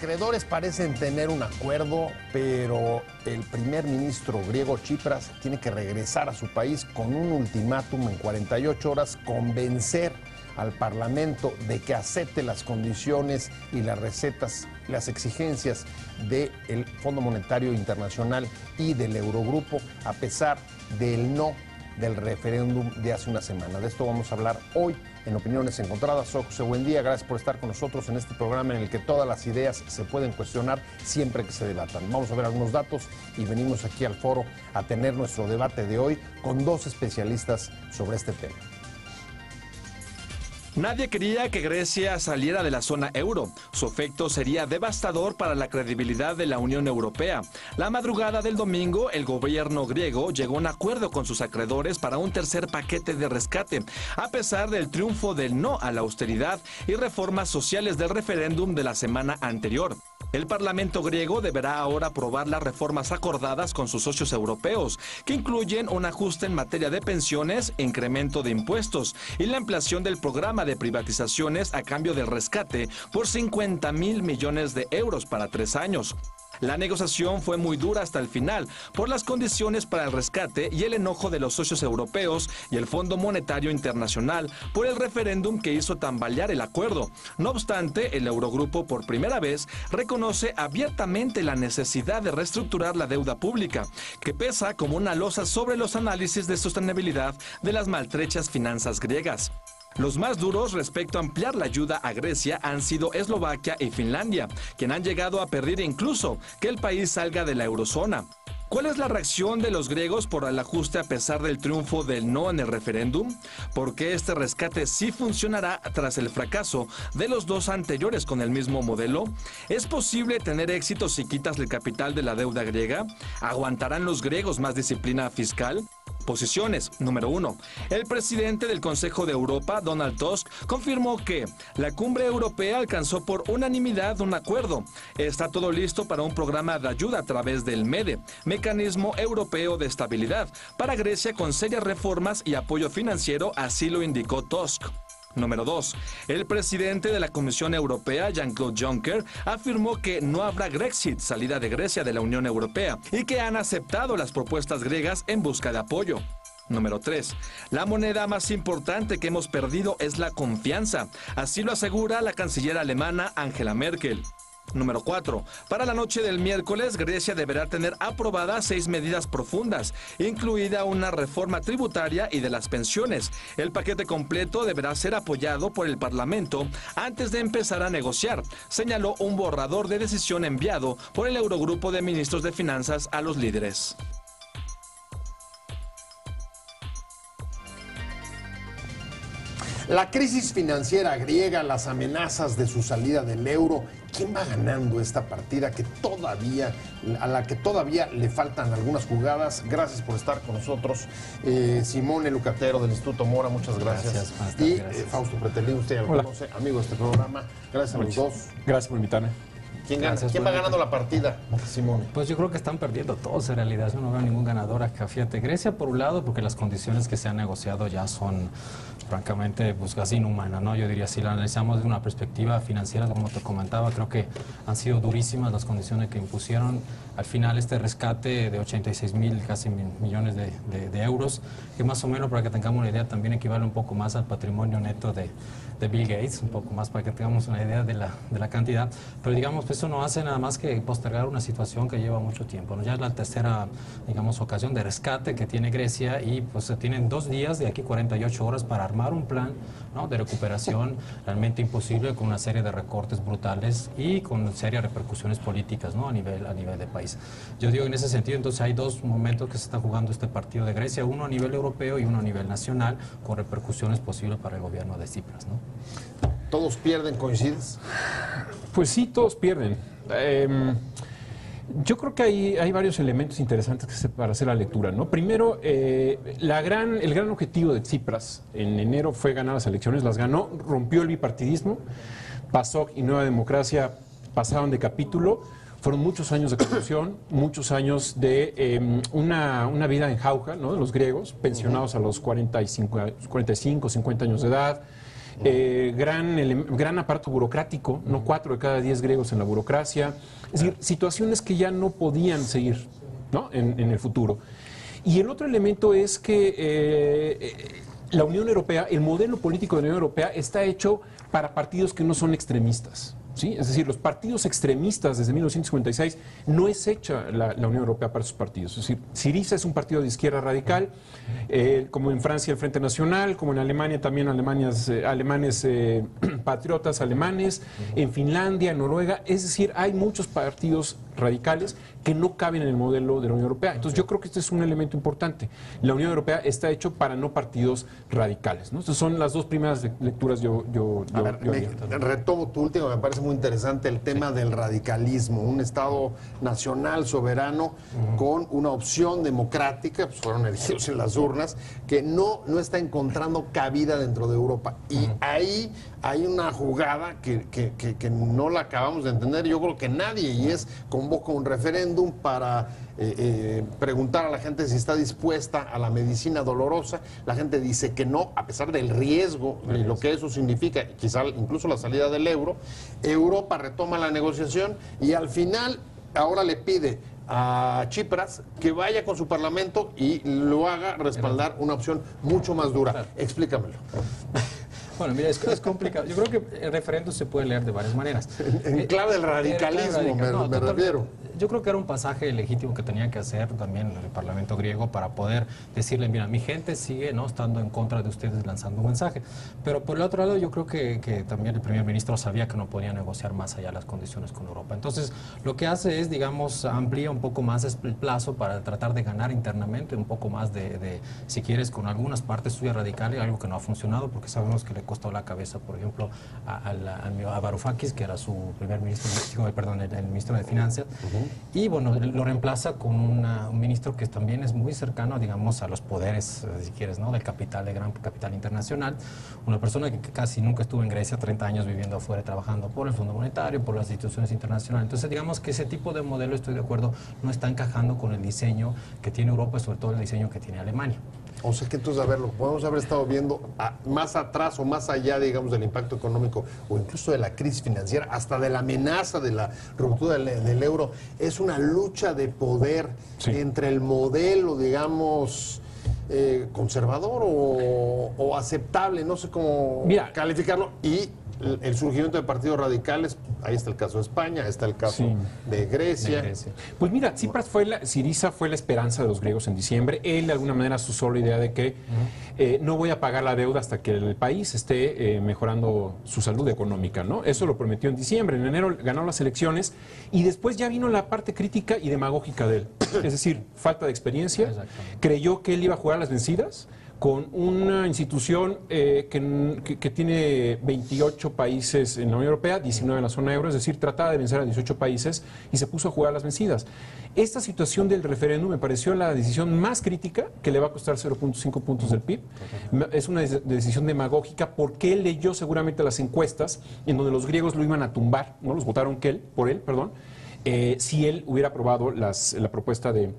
acreedores parecen tener un acuerdo, pero el primer ministro griego Tsipras tiene que regresar a su país con un ultimátum en 48 horas, convencer al Parlamento de que acepte las condiciones y las recetas, las exigencias del Fondo Monetario Internacional y del Eurogrupo, a pesar del no del referéndum de hace una semana. De esto vamos a hablar hoy en Opiniones Encontradas. Soy José Buendía, gracias por estar con nosotros en este programa en el que todas las ideas se pueden cuestionar siempre que se debatan. Vamos a ver algunos datos y venimos aquí al foro a tener nuestro debate de hoy con dos especialistas sobre este tema. Nadie quería que Grecia saliera de la zona euro. Su efecto sería devastador para la credibilidad de la Unión Europea. La madrugada del domingo, el gobierno griego llegó a un acuerdo con sus acreedores para un tercer paquete de rescate, a pesar del triunfo del no a la austeridad y reformas sociales del referéndum de la semana anterior. El Parlamento griego deberá ahora aprobar las reformas acordadas con sus socios europeos, que incluyen un ajuste en materia de pensiones, incremento de impuestos y la ampliación del programa de privatizaciones a cambio del rescate por 50.000 millones de euros para 3 años. La negociación fue muy dura hasta el final por las condiciones para el rescate y el enojo de los socios europeos y el Fondo Monetario Internacional por el referéndum que hizo tambalear el acuerdo. No obstante, el Eurogrupo por primera vez reconoce abiertamente la necesidad de reestructurar la deuda pública, que pesa como una losa sobre los análisis de sostenibilidad de las maltrechas finanzas griegas. Los más duros respecto a ampliar la ayuda a Grecia han sido Eslovaquia y Finlandia, quien han llegado a pedir incluso que el país salga de la eurozona. ¿Cuál es la reacción de los griegos por el ajuste a pesar del triunfo del no en el referéndum? ¿Por qué este rescate sí funcionará tras el fracaso de los dos anteriores con el mismo modelo? ¿Es posible tener éxito si quitas el capital de la deuda griega? ¿Aguantarán los griegos más disciplina fiscal? Posiciones. Número 1. El presidente del Consejo de Europa, Donald Tusk, confirmó que la cumbre europea alcanzó por unanimidad un acuerdo. Está todo listo para un programa de ayuda a través del MEDE, Mecanismo Europeo de Estabilidad, para Grecia con serias reformas y apoyo financiero, así lo indicó Tusk. Número 2. El presidente de la Comisión Europea, Jean-Claude Juncker, afirmó que no habrá Grexit, salida de Grecia de la Unión Europea, y que han aceptado las propuestas griegas en busca de apoyo. Número 3. La moneda más importante que hemos perdido es la confianza. Así lo asegura la canciller alemana Angela Merkel. Número 4. Para la noche del miércoles, Grecia deberá tener aprobadas 6 medidas profundas, incluida una reforma tributaria y de las pensiones. El paquete completo deberá ser apoyado por el Parlamento antes de empezar a negociar, señaló un borrador de decisión enviado por el Eurogrupo de Ministros de Finanzas a los líderes. La crisis financiera griega, las amenazas de su salida del euro, ¿quién va ganando esta partida a la que todavía le faltan algunas jugadas? Gracias por estar con nosotros. Simone Lucatero del Instituto Mora, muchas gracias. Y gracias. Fausto Pretelín, usted ya lo conoce, amigo de este programa. Gracias a los dos. Gracias por invitarme. ¿Quién va ganando la partida, Simone? Pues yo creo que están perdiendo todos en realidad. Yo no veo ningún ganador acá. Fíjate, Grecia por un lado, porque las condiciones que se han negociado ya son francamente pues casi inhumanas, ¿no? Yo diría, si la analizamos desde una perspectiva financiera, como te comentaba, creo que han sido durísimas las condiciones que impusieron. Al final este rescate de 86.000 casi millones de euros, que más o menos, para que tengamos una idea, también equivale un poco más al patrimonio neto de Bill Gates, un poco más para que tengamos una idea de la cantidad. Pero digamos, pues eso no hace nada más que postergar una situación que lleva mucho tiempo, ¿no? Ya es la tercera, digamos, ocasión de rescate que tiene Grecia y pues se tienen 2 días, de aquí 48 horas, para armar un plan, ¿no?, de recuperación realmente imposible, con una serie de recortes brutales y con serias repercusiones políticas, ¿no?, a nivel de país. Yo digo, en ese sentido, entonces hay 2 momentos que se está jugando este partido de Grecia, uno a nivel europeo y uno a nivel nacional, con repercusiones posibles para el gobierno de Tsipras, ¿no? ¿Todos pierden, coincides? Pues sí, todos pierden. Yo creo que hay varios elementos interesantes para hacer la lectura, ¿no? Primero, el gran objetivo de Tsipras en enero fue ganar las elecciones, las ganó, rompió el bipartidismo, PASOK y Nueva Democracia pasaron de capítulo. Fueron muchos años de corrupción, muchos años de una vida en jauja, ¿no?, de los griegos, pensionados a los 45, 50 años de edad, gran aparato burocrático, ¿no? 4 de cada 10 griegos en la burocracia. Es decir, situaciones que ya no podían seguir, ¿no? en el futuro. Y el otro elemento es que la Unión Europea, el modelo político de la Unión Europea está hecho para partidos que no son extremistas. ¿Sí? Es decir, los partidos extremistas desde 1956 no es hecha la Unión Europea para esos partidos. Es decir, Syriza es un partido de izquierda radical, como en Francia el Frente Nacional, como en Alemania también alemanes patriotas alemanes, en Finlandia, en Noruega. Es decir, hay muchos partidos radicales que no caben en el modelo de la Unión Europea. Entonces yo creo que este es un elemento importante. La Unión Europea está hecho para no partidos radicales, ¿no? Estas son las dos primeras lecturas retomo tu último, me parece muy interesante el tema del radicalismo, un Estado nacional soberano con una opción democrática, pues fueron elegidos en las urnas, que no está encontrando cabida dentro de Europa. Y ahí hay una jugada que no la acabamos de entender, yo creo que nadie, y es convoca un referéndum para preguntar a la gente si está dispuesta a la medicina dolorosa. La gente dice que no, a pesar del riesgo y lo que eso significa, quizá incluso la salida del euro. Europa retoma la negociación y al final ahora le pide a Tsipras que vaya con su parlamento y lo haga respaldar una opción mucho más dura. Explícamelo. Bueno, mira, es complicado. Yo creo que el referéndum se puede leer de varias maneras. En clave del radicalismo, me refiero. Yo creo que era un pasaje legítimo que tenía que hacer también el Parlamento griego para poder decirle, mira, mi gente sigue no estando en contra de ustedes lanzando un mensaje. Pero por el otro lado, yo creo que también el primer ministro sabía que no podía negociar más allá las condiciones con Europa. Entonces, lo que hace es, digamos, amplía un poco más el plazo para tratar de ganar internamente, un poco más si quieres, con algunas partes suyas radicales, algo que no ha funcionado, porque sabemos que le costó la cabeza, por ejemplo, a Varoufakis, que era su primer ministro, el ministro de Finanzas, y bueno, lo reemplaza con un ministro que también es muy cercano, digamos, a los poderes, si quieres, ¿no? Del capital, del gran capital internacional, una persona que casi nunca estuvo en Grecia, 30 años viviendo afuera, trabajando por el Fondo Monetario, por las instituciones internacionales. Entonces, digamos que ese tipo de modelo, estoy de acuerdo, no está encajando con el diseño que tiene Europa y sobre todo el diseño que tiene Alemania. O sea que entonces, a ver, lo podemos haber estado viendo más atrás o más allá, digamos, del impacto económico o incluso de la crisis financiera, hasta de la amenaza de la ruptura del euro. Es una lucha de poder entre el modelo, digamos, conservador o aceptable, no sé cómo calificarlo, y el surgimiento de partidos radicales. Ahí está el caso de España, está el caso de Grecia. Pues mira, Syriza fue la esperanza de los griegos en diciembre. Él de alguna manera asustó la idea de que no voy a pagar la deuda hasta que el país esté mejorando su salud económica, ¿no? Eso lo prometió en diciembre. En enero ganó las elecciones y después ya vino la parte crítica y demagógica de él. Es decir, falta de experiencia. Creyó que él iba a jugar a las vencidas con una institución que tiene 28 países en la Unión Europea, 19 en la zona euro, es decir, trataba de vencer a 18 países y se puso a jugar a las vencidas. Esta situación del referéndum me pareció la decisión más crítica, que le va a costar 0.5 puntos del PIB. Es una decisión demagógica porque él leyó seguramente las encuestas en donde los griegos lo iban a tumbar, no los votaron por él, si él hubiera aprobado la propuesta del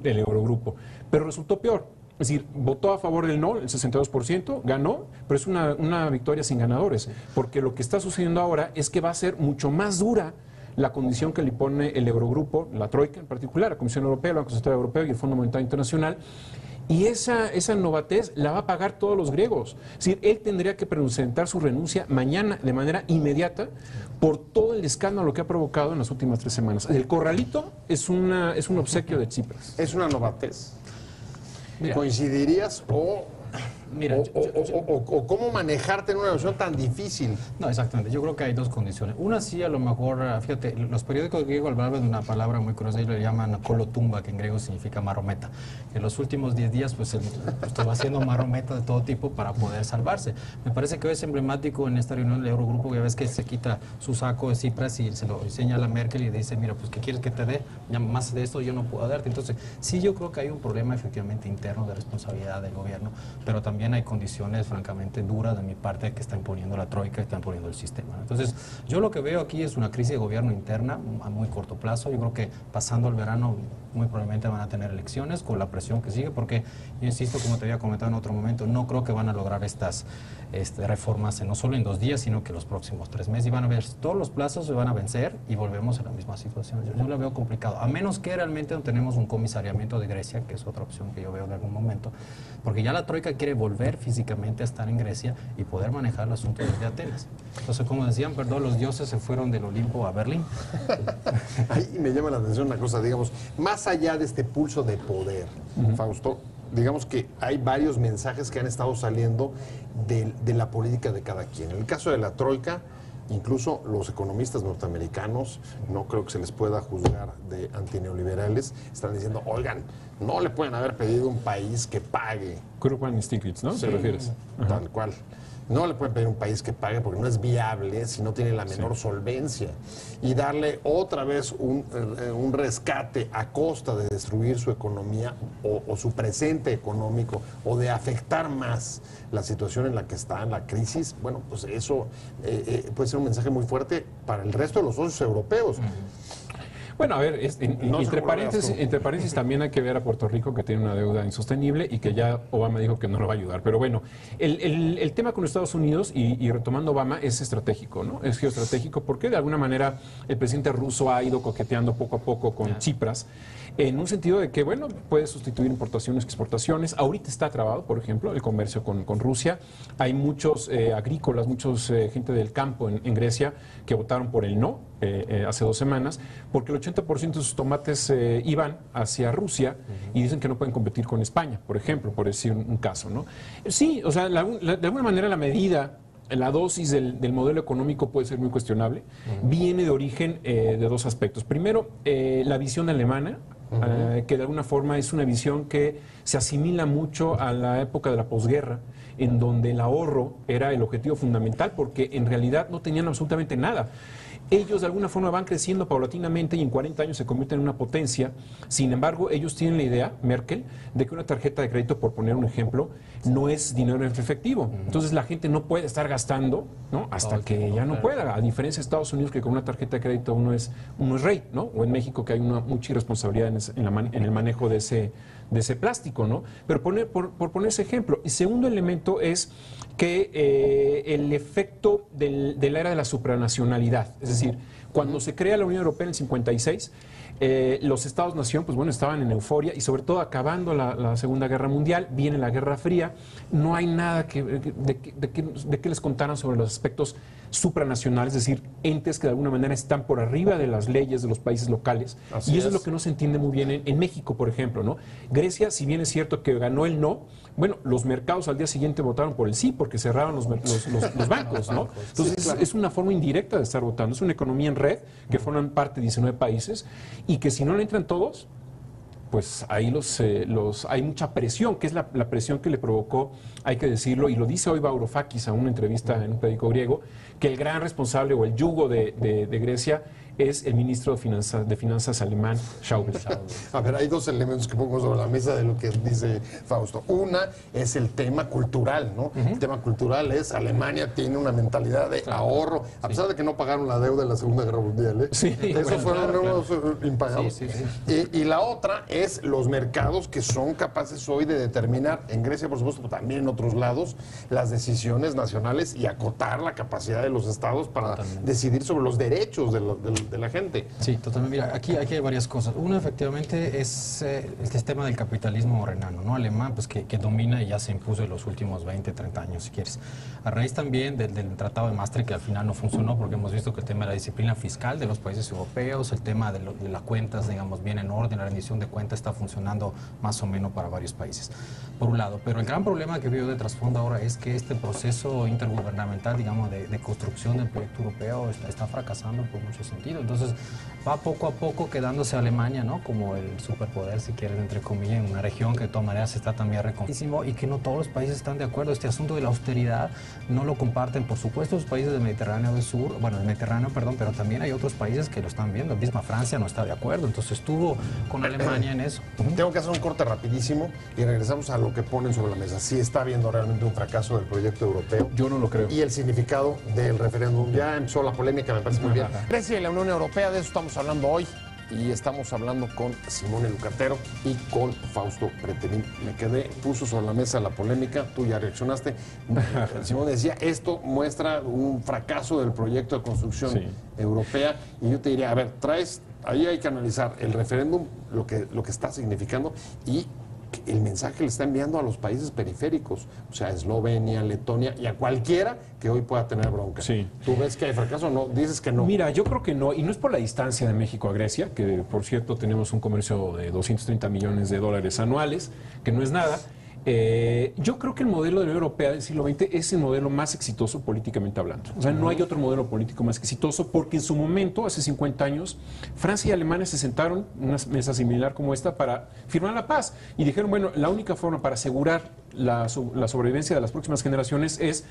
Eurogrupo. Pero resultó peor. Es decir, votó a favor del no, el 62%, ganó, pero es una victoria sin ganadores, porque lo que está sucediendo ahora es que va a ser mucho más dura la condición que le pone el Eurogrupo, la Troika en particular, la Comisión Europea, el Banco Central Europeo y el Fondo Monetario Internacional, y esa novatez la va a pagar todos los griegos. Es decir, él tendría que presentar su renuncia mañana de manera inmediata por todo el escándalo que ha provocado en las últimas 3 semanas. El corralito es un obsequio de Tsipras. Es una novatez. Mira, ¿coincidirías o cómo manejarte en una situación tan difícil? No, exactamente. Yo creo que hay dos condiciones. Una sí, a lo mejor, fíjate, los periódicos griegos hablan de una palabra muy curiosa y le llaman colotumba, que en griego significa marometa. En los últimos 10 días, pues, estuvo haciendo marometa de todo tipo para poder salvarse. Me parece que hoy es emblemático en esta reunión del Eurogrupo, que ya ves que se quita su saco de Tsipras y se lo enseña a la Merkel y dice, mira, pues, ¿qué quieres que te dé? Ya más de esto yo no puedo darte. Entonces, sí, yo creo que hay un problema efectivamente interno de responsabilidad del gobierno, pero también también hay condiciones francamente duras de mi parte que está imponiendo la troika, que está imponiendo el sistema. Entonces, yo lo que veo aquí es una crisis de gobierno interna a muy corto plazo. Yo creo que pasando el verano muy probablemente van a tener elecciones con la presión que sigue, porque yo insisto, como te había comentado en otro momento, no creo que van a lograr estas reformas no solo en 2 días, sino que los próximos 3 meses, y van a ver, todos los plazos se van a vencer y volvemos a la misma situación. Yo lo veo complicado, a menos que realmente no tenemos un comisariamiento de Grecia, que es otra opción que yo veo en algún momento, porque ya la troika quiere volver físicamente a estar en Grecia y poder manejar el asunto desde Atenas. Entonces, como decían, perdón, los dioses se fueron del Olimpo a Berlín. Ahí me llama la atención una cosa, digamos, más allá de este pulso de poder, Fausto, digamos que hay varios mensajes que han estado saliendo de la política de cada quien. En el caso de la troika, incluso los economistas norteamericanos, no creo que se les pueda juzgar de antineoliberales, están diciendo, oigan, no le pueden haber pedido un país que pague. Krugman y Stiglitz, ¿no? Sí, ¿Te refieres? tal cual. No le pueden pedir un país que pague porque no es viable si no tiene la menor solvencia. Y darle otra vez un rescate a costa de destruir su economía o su presente económico o de afectar más la situación en la que está, en la crisis, bueno, pues eso puede ser un mensaje muy fuerte para el resto de los socios europeos. Bueno, a ver, entre paréntesis también hay que ver a Puerto Rico, que tiene una deuda insostenible y que ya Obama dijo que no lo va a ayudar. Pero bueno, el tema con Estados Unidos y retomando Obama es estratégico, ¿no? Es geoestratégico porque de alguna manera el presidente ruso ha ido coqueteando poco a poco con Tsipras, en un sentido de que, bueno, puede sustituir importaciones y exportaciones. Ahorita está trabado, por ejemplo, el comercio con Rusia. Hay muchos agrícolas, muchos gente del campo en Grecia que votaron por el no hace 2 semanas, porque el 80% de sus tomates iban hacia Rusia y dicen que no pueden competir con España, por ejemplo, por decir un caso, ¿no? Sí, o sea, de alguna manera la medida, la dosis del modelo económico puede ser muy cuestionable. Viene de origen de 2 aspectos. Primero, la visión alemana, que de alguna forma es una visión que se asimila mucho a la época de la posguerra, en donde el ahorro era el objetivo fundamental, porque en realidad no tenían absolutamente nada. Ellos de alguna forma van creciendo paulatinamente y en 40 años se convierten en una potencia. Sin embargo, ellos tienen la idea, Merkel, de que una tarjeta de crédito, por poner un ejemplo, no es dinero en efectivo. Entonces la gente no puede estar gastando, ¿no?, hasta que ya no pueda. A diferencia de Estados Unidos, que con una tarjeta de crédito uno es rey, ¿no? O en México, que hay mucha irresponsabilidad en el manejo de ese plástico, ¿no? Pero por poner ese ejemplo. Y segundo elemento es que el efecto de la era de la supranacionalidad, es decir, cuando se crea la Unión Europea en el 56, los Estados-nación, pues bueno, estaban en euforia y sobre todo acabando la Segunda Guerra Mundial, viene la Guerra Fría, no hay nada de que les contaran sobre los aspectos supranacionales, es decir, entes que de alguna manera están por arriba de las leyes de los países locales. Y eso es lo que no se entiende muy bien en México, por ejemplo, ¿no? Grecia, si bien es cierto que ganó el no, bueno, los mercados al día siguiente votaron por el sí, porque cerraron los bancos, ¿no? Entonces, sí, claro, es una forma indirecta de estar votando. Es una economía en red que forman parte de 19 países y que si no le entran todos, pues ahí hay mucha presión, que es la presión que le provocó, hay que decirlo, y lo dice hoy Varoufakis a una entrevista en un periódico griego, que el gran responsable o el yugo de Grecia es el ministro de Finanzas alemán, Schäuble. A ver, hay 2 elementos que pongo sobre la mesa de lo que dice Fausto. Una es el tema cultural, ¿no? El tema cultural es Alemania tiene una mentalidad de ahorro, a pesar de que no pagaron la deuda de la Segunda Guerra Mundial, ¿eh? Sí, esos fueron nuevos impagados. Sí. Y la otra es los mercados que son capaces hoy de determinar, en Grecia por supuesto, pero también en otros lados, las decisiones nacionales y acotar la capacidad de los estados para decidir sobre los derechos de la gente. Sí, totalmente. Mira, aquí hay varias cosas. Una, efectivamente, es el sistema del capitalismo renano, ¿no? Alemán, pues que domina y ya se impuso en los últimos 20, 30 años, si quieres. A raíz también del Tratado de Maastricht, que al final no funcionó, porque hemos visto que el tema de la disciplina fiscal de los países europeos, el tema de las cuentas, digamos, bien en orden, la rendición de cuentas está funcionando más o menos para varios países, por un lado. Pero el gran problema que veo de trasfondo ahora es que este proceso intergubernamental, digamos, de construcción del proyecto europeo está fracasando por muchos sentidos. sentido. Entonces va poco a poco quedándose Alemania, ¿no? Como el superpoder, si quieres, entre comillas, en una región que de todas maneras está también reconocido y que no todos los países están de acuerdo. Este asunto de la austeridad no lo comparten, por supuesto, los países del Mediterráneo del Sur, bueno, del Mediterráneo, perdón, pero también hay otros países que lo están viendo. Misma Francia no está de acuerdo, entonces estuvo con Alemania en eso. Tengo que hacer un corte rapidísimo y regresamos a lo que ponen sobre la mesa. Sí está habiendo realmente un fracaso del proyecto europeo. Yo no lo creo. Y el significado del referéndum. Ya empezó la polémica, me parece muy bien. Grecia y la Unión Europea, de eso estamos hablando hoy. Y estamos hablando con Simone Lucatero y con Fausto Pretelín. Puso sobre la mesa la polémica, tú ya reaccionaste. Simone decía, esto muestra un fracaso del proyecto de construcción europea. Y yo te diría, a ver, ahí hay que analizar el referéndum, lo que está significando y el mensaje le está enviando a los países periféricos, o sea, a Eslovenia, Letonia y a cualquiera que hoy pueda tener bronca. Sí. ¿Tú ves que hay fracaso o no? Dices que no. Mira, yo creo que no, y no es por la distancia de México a Grecia, que por cierto tenemos un comercio de 230 millones de dólares anuales, que no es nada. Yo creo que el modelo de la Unión Europea del siglo XX es el modelo más exitoso políticamente hablando. O sea, no hay otro modelo político más exitoso porque en su momento, hace 50 años, Francia y Alemania se sentaron en una mesa similar como esta para firmar la paz y dijeron, bueno, la única forma para asegurar la sobrevivencia de las próximas generaciones es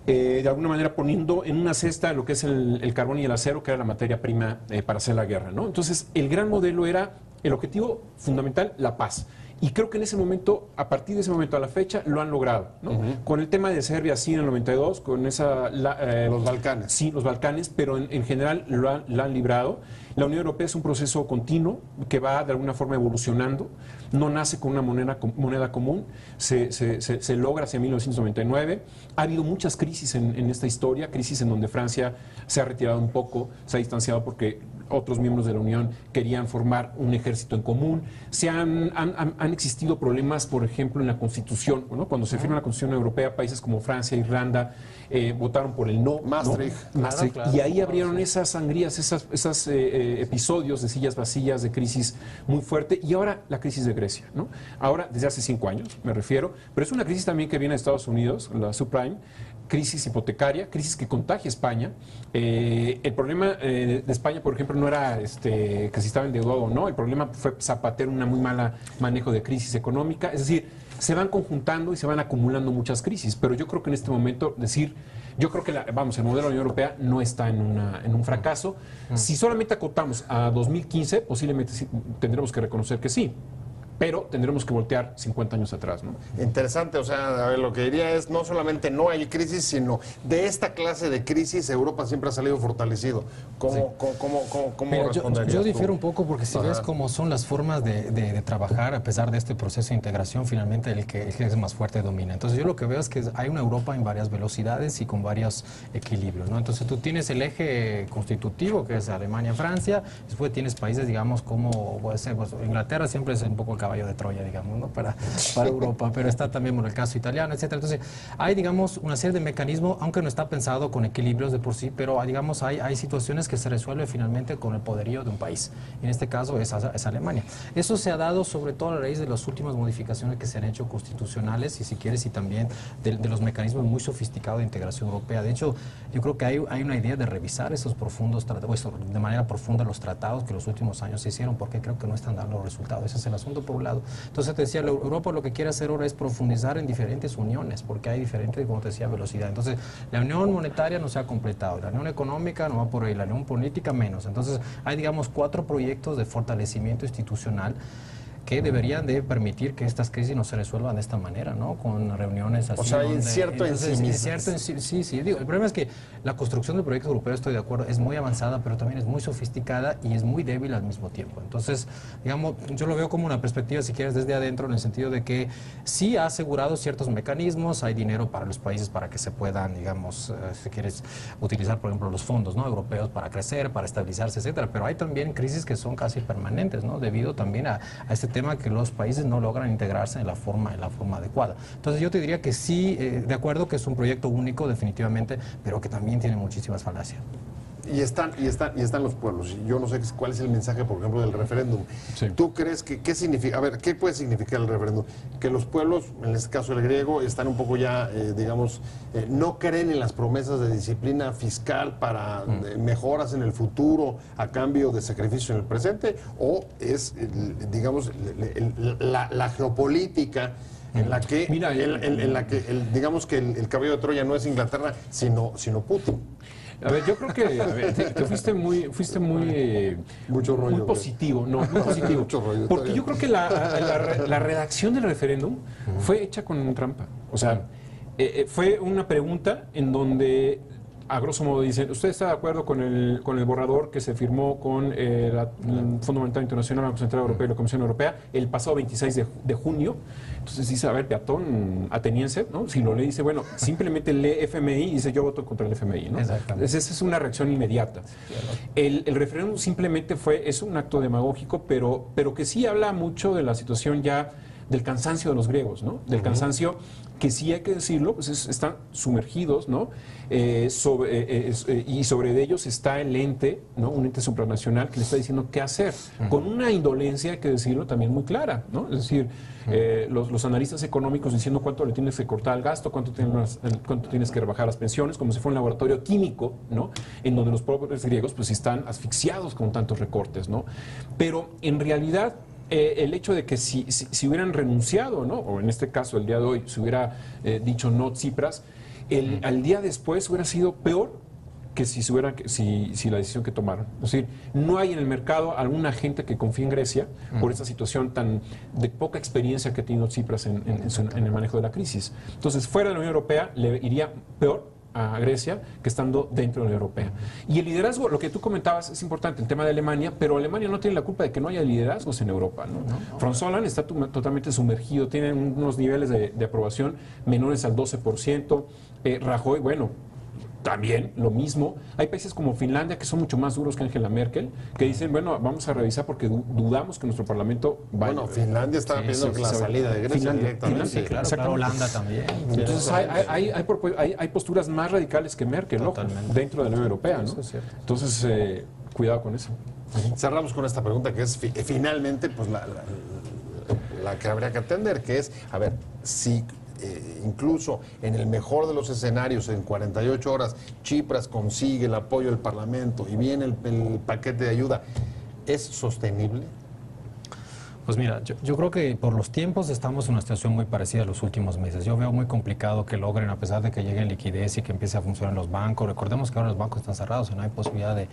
de alguna manera poniendo en una cesta lo que es el carbón y el acero, que era la materia prima para hacer la guerra, ¿no? Entonces, el gran modelo era el objetivo fundamental, la paz. Y creo que en ese momento, a partir de ese momento a la fecha, lo han logrado, ¿no? Con el tema de Serbia, sí, en el 92, con esa... los Balcanes. Sí, los Balcanes, pero en general la han librado. La Unión Europea es un proceso continuo que va de alguna forma evolucionando. No nace con una moneda común, se logra hacia 1999. Ha habido muchas crisis en esta historia, crisis en donde Francia se ha retirado un poco, se ha distanciado porque otros miembros de la Unión querían formar un ejército en común. Han existido problemas, por ejemplo, en la Constitución, ¿no? Cuando se firma la Constitución Europea, países como Francia, Irlanda, votaron por el no. Maastricht. ¿no? Claro, claro, y ahí abrieron esas sangrías, esos episodios de sillas vacías, de crisis muy fuerte. Y ahora la crisis de Grecia, ¿no? Ahora, desde hace 5 años, me refiero, pero es una crisis también que viene de Estados Unidos, la subprime, crisis hipotecaria, crisis que contagia a España. El problema de España, por ejemplo, no era que si estaba endeudado o no, el problema fue Zapatero, una muy mala manejo de crisis económica. Es decir, se van conjuntando y se van acumulando muchas crisis, pero yo creo que en este momento yo creo que el modelo de la Unión Europea no está en un fracaso. Si solamente acotamos a 2015, posiblemente sí, tendremos que reconocer que sí. Pero tendremos que voltear 50 años atrás, ¿no? Interesante, o sea, a ver, lo que diría es, no solamente no hay crisis, sino de esta clase de crisis, Europa siempre ha salido fortalecido. ¿Cómo responderías yo tú? difiero un poco porque si ves cómo son las formas de trabajar, a pesar de este proceso de integración, finalmente el que es más fuerte domina. Entonces yo lo que veo es que hay una Europa en varias velocidades y con varios equilibrios, ¿no? Entonces tú tienes el eje constitutivo, que es Alemania, Francia, después tienes países, digamos, como puede ser, pues, Inglaterra siempre es un poco el caballo de Troya, digamos, ¿no? para Europa, pero está también por el caso italiano, etcétera. Entonces, hay, digamos, una serie de mecanismos, aunque no está pensado con equilibrios de por sí, pero, digamos, hay situaciones que se resuelven finalmente con el poderío de un país. En este caso es Alemania. Eso se ha dado sobre todo a raíz de las últimas modificaciones que se han hecho constitucionales y, si quieres, y también de los mecanismos muy sofisticados de integración europea. De hecho, yo creo que hay una idea de revisar esos profundos tratados, de manera profunda los tratados que los últimos años se hicieron, porque creo que no están dando resultados. Ese es el asunto por un lado. Entonces te decía, Europa lo que quiere hacer ahora es profundizar en diferentes uniones, porque hay diferentes, como te decía, velocidad. Entonces, la unión monetaria no se ha completado, la unión económica no va por ahí, la unión política menos. Entonces, hay, digamos, 4 proyectos de fortalecimiento institucional que deberían de permitir que estas crisis no se resuelvan de esta manera, ¿no? Con reuniones así. O sea, hay cierto sí. Digo, el problema es que la construcción del proyecto europeo, estoy de acuerdo, es muy avanzada, pero también es muy sofisticada y es muy débil al mismo tiempo. Entonces, digamos, yo lo veo como una perspectiva, si quieres, desde adentro, en el sentido de que sí ha asegurado ciertos mecanismos, hay dinero para los países para que se puedan, digamos, si quieres, utilizar, por ejemplo, los fondos, ¿no?, europeos para crecer, para estabilizarse, etcétera. Pero hay también crisis que son casi permanentes, ¿no?, debido también a este tema que los países no logran integrarse en la forma adecuada. Entonces yo te diría que sí, de acuerdo que es un proyecto único definitivamente, pero que también tiene muchísimas falacias. Y están los pueblos. Yo no sé cuál es el mensaje, por ejemplo, del referéndum. Sí. ¿Tú crees que qué significa? A ver, ¿qué puede significar el referéndum? Que los pueblos, en este caso el griego, están un poco ya, no creen en las promesas de disciplina fiscal para mejoras en el futuro a cambio de sacrificio en el presente, o es, la geopolítica en la que, Mira, digamos que el caballo de Troya no es Inglaterra, sino Putin. A ver, yo creo que te fuiste muy Mucho rollo, muy positivo, no, muy positivo. Mucho rollo, porque yo creo que la redacción del referéndum fue hecha con trampa. O sea, fue una pregunta en donde, a grosso modo, dicen, ¿usted está de acuerdo con el borrador que se firmó con el Fondo Monetario Internacional, el Banco Central Europeo y la Comisión Europea el pasado 26 de junio? Entonces dice, a ver, peatón ateniense, ¿no? Si lo lee, dice, bueno, simplemente lee FMI y dice, yo voto contra el FMI, ¿no? Exactamente. Esa es una reacción inmediata. El referéndum simplemente es un acto demagógico, pero que sí habla mucho de la situación ya del cansancio de los griegos, ¿no? Del cansancio que sí hay que decirlo, pues están sumergidos, ¿no? Y sobre ellos está el ente, ¿no? Un ente supranacional que le está diciendo qué hacer, con una indolencia, hay que decirlo, también muy clara, ¿no? Es decir, los analistas económicos diciendo cuánto le tienes que cortar al gasto, cuánto tienes que rebajar las pensiones, como si fuera un laboratorio químico, ¿no? En donde los pobres griegos pues están asfixiados con tantos recortes, ¿no? Pero en realidad el hecho de que si hubieran renunciado, ¿no? O en este caso el día de hoy se hubiera dicho no Tsipras, al día después hubiera sido peor que si la decisión que tomaron. Es decir, no hay en el mercado alguna gente que confíe en Grecia por esta situación tan de poca experiencia que ha tenido Tsipras en el manejo de la crisis. Entonces, fuera de la Unión Europea le iría peor a Grecia que estando dentro de la Unión Europea. Y el liderazgo, lo que tú comentabas es importante, el tema de Alemania, pero Alemania no tiene la culpa de que no haya liderazgos en Europa, ¿no? Franz Hollande está totalmente sumergido, tiene unos niveles de aprobación menores al 12%, Rajoy, bueno, también lo mismo. Hay países como Finlandia que son mucho más duros que Angela Merkel, que dicen, bueno, vamos a revisar porque dudamos que nuestro parlamento vaya. Bueno, Finlandia está pidiendo que la salida de Grecia directamente. Sí, claro, Holanda también. Entonces hay posturas más radicales que Merkel, ¿no? Dentro de la Unión Europea, ¿no? Eso es cierto. Entonces, cuidado con eso. Cerramos con esta pregunta que es finalmente pues la que habría que atender, que es, a ver, si incluso en el mejor de los escenarios, en 48 horas, Tsipras consigue el apoyo del Parlamento y viene el paquete de ayuda, ¿es sostenible? Pues mira, yo creo que por los tiempos estamos en una situación muy parecida a los últimos meses. Yo veo muy complicado que logren, a pesar de que llegue liquidez y que empiece a funcionar los bancos. Recordemos que ahora los bancos están cerrados y no hay posibilidad de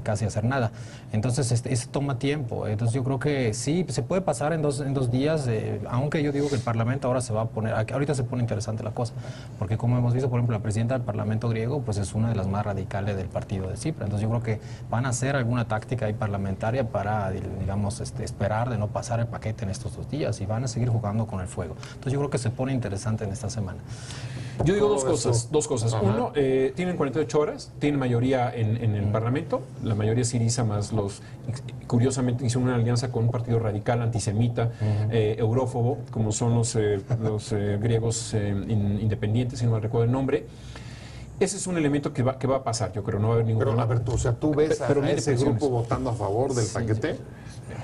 casi hacer nada. Entonces, eso toma tiempo. Entonces, yo creo que sí, se puede pasar en dos días, aunque yo digo que el Parlamento ahora se va a poner, ahorita se pone interesante la cosa, porque como hemos visto, por ejemplo, la presidenta del Parlamento griego, pues es una de las más radicales del partido de Tsipras. Entonces, yo creo que van a hacer alguna táctica ahí parlamentaria para, digamos, esperar de no pasar el paquete en estos 2 días y van a seguir jugando con el fuego. Entonces yo creo que se pone interesante en esta semana. Yo digo dos cosas. Uno, tienen 48 horas, tienen mayoría en el Parlamento, la mayoría Syriza más curiosamente hicieron una alianza con un partido radical, antisemita, eurófobo, como son los griegos independientes, si no me recuerdo el nombre. Ese es un elemento que va a pasar, yo creo, no va a haber ningún problema. Pero a ver, ¿tú ves a ese grupo votando a favor del paquete?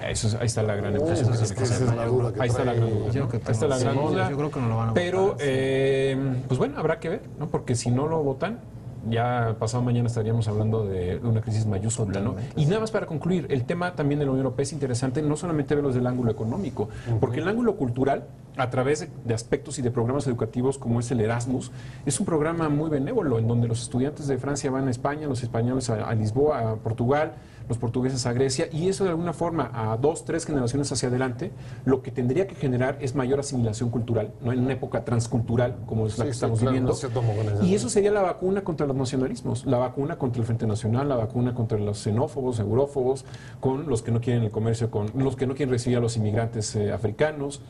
Ahí está la gran esa es la duda que ahí está la gran trae. duda. Ahí está la gran duda. Yo creo que no lo van a Pero, votar. pues bueno, habrá que ver, ¿no? Porque si no lo votan, ya pasado mañana estaríamos hablando de una crisis mayúscula, ¿no? Y nada más para concluir, el tema también de la Unión Europea es interesante, no solamente verlos del ángulo económico, porque el ángulo cultural, a través de aspectos y de programas educativos como es el Erasmus, es un programa muy benévolo, en donde los estudiantes de Francia van a España, los españoles a Lisboa, a Portugal, los portugueses a Grecia, y eso de alguna forma, a 2, 3 generaciones hacia adelante, lo que tendría que generar es mayor asimilación cultural, ¿no? En una época transcultural como es la que estamos viviendo. Y eso sería la vacuna contra los nacionalismos, la vacuna contra el Frente Nacional, la vacuna contra los xenófobos, eurófobos, con los que no quieren el comercio, con los que no quieren recibir a los inmigrantes africanos.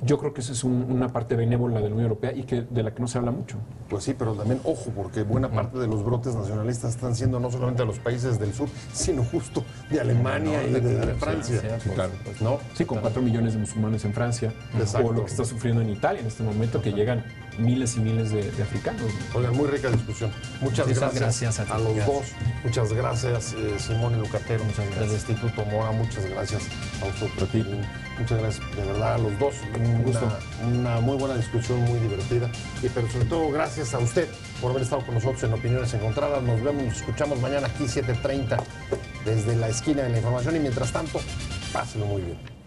Yo creo que esa es una parte benévola de la Unión Europea y de la que no se habla mucho. Pues sí, pero también, ojo, porque buena parte de los brotes nacionalistas están siendo no solamente de los países del sur, sino justo de Alemania y de Francia. Sí, claro. ¿No? Sí, con 4 millones de musulmanes en Francia, Exacto. o lo que está sufriendo en Italia en este momento, que llegan miles y miles de africanos. Oigan, muy rica discusión. Muchas gracias a los dos. Muchas gracias, Simón y Lucatero, del Instituto Mora. Muchas gracias a usted, muchas gracias de verdad a los dos. Una muy buena discusión, muy divertida. Pero sobre todo, gracias a usted por haber estado con nosotros en Opiniones Encontradas. Nos vemos, nos escuchamos mañana aquí 7:30 desde la esquina de la información. Y mientras tanto, pásenlo muy bien.